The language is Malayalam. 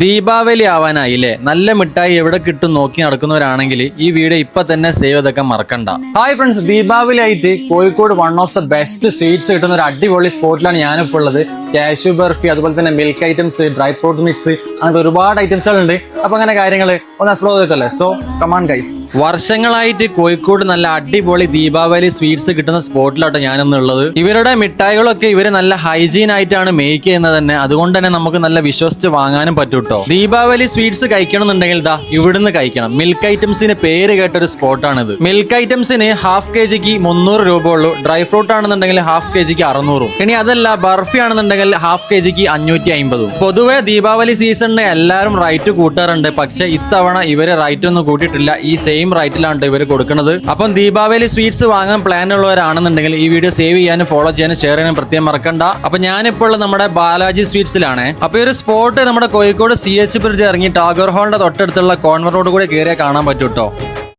ദീപാവലി ആവാനായില്ലേ? നല്ല മിഠായി എവിടെ കിട്ടും നോക്കി നടക്കുന്നവരാണെങ്കിൽ ഈ വീഡിയോ ഇപ്പൊ തന്നെ സേവ് ചെയ്തൊക്കെ മറക്കണ്ട. ഹായ് ഫ്രണ്ട്സ്, ദീപാവലി ആയിട്ട് Kozhikode one of the best sweets കിട്ടുന്ന ഒരു അടിപൊളി സ്പോട്ടിലാണ് ഞാനിപ്പോൾ ഉള്ളത്. കാഷ്യൂ ബർഫി, അതുപോലെ തന്നെ milk items, dry fruit mix, അങ്ങനത്തെ ഒരുപാട് ഐറ്റംസുകളുണ്ട്. അപ്പൊ അങ്ങനെ കാര്യങ്ങൾ ഒന്ന് എക്സ്പ്ലോർ ചെയ്തല്ലേ. So come on guys. വർഷങ്ങളായിട്ട് കോഴിക്കോട് നല്ല അടിപൊളി ദീപാവലി സ്വീറ്റ്സ് കിട്ടുന്ന സ്പോട്ടിലാട്ടോ ഞാനിന്നുള്ളത്. ഇവരുടെ മിഠായികളൊക്കെ ഇവര് നല്ല ഹൈജീൻ ആയിട്ടാണ് മേക്ക് ചെയ്യുന്നത് തന്നെ. അതുകൊണ്ട് തന്നെ നമുക്ക് നല്ല വിശ്വസിച്ച് വാങ്ങാനും പറ്റും. ദീപാവലി സ്വീറ്റ്സ് കഴിക്കണമെന്നുണ്ടെങ്കിൽ ദാ ഇവിടുന്ന് കഴിക്കണം. മിൽക്ക് ഐറ്റംസിന് പേര് കേട്ട ഒരു സ്പോട്ടാണിത്. മിൽക്ക് ഐറ്റംസിന് ഹാഫ് കെജിക്ക് 300 രൂപ ഉള്ളൂ. ഡ്രൈ ഫ്രൂട്ട് ആണെന്നുണ്ടെങ്കിൽ ഹാഫ് കെജിക്ക് 600. ഇനി അതല്ല ബർഫി ആണെന്നുണ്ടെങ്കിൽ ഹാഫ് കെജിക്ക് 550. പൊതുവെ ദീപാവലി സീസണിന് എല്ലാവരും റൈറ്റ് കൂട്ടാറുണ്ട്. പക്ഷെ ഇത്തവണ ഇവര് റൈറ്റ് ഒന്നും കൂട്ടിയിട്ടില്ല. ഈ സെയിം റൈറ്റിലാണ് ഇവർ കൊടുക്കുന്നത്. അപ്പം ദീപാവലി സ്വീറ്റ്സ് വാങ്ങാൻ പ്ലാൻ ഉള്ളവരാണെന്നുണ്ടെങ്കിൽ ഈ വീഡിയോ സേവ് ചെയ്യാനും ഫോളോ ചെയ്യാനും ഷെയർ ചെയ്യാനും പ്രത്യേകം മറക്കണ്ട. അപ്പൊ ഞാനിപ്പോൾ നമ്മുടെ ബാലാജി സ്വീറ്റ്സിലാണ്. അപ്പൊ ഈ ഒരു സ്പോട്ട് നമ്മുടെ കോഴിക്കോട് CH ബ്രിഡ്ജ് ഇറങ്ങി ടാഗോർ ഹാളിന്റെ തൊട്ടടുത്തുള്ള കോൺവെന്റ് റോഡ് കൂടെ കയറിയാൽ കാണാൻ പറ്റൂട്ടോ.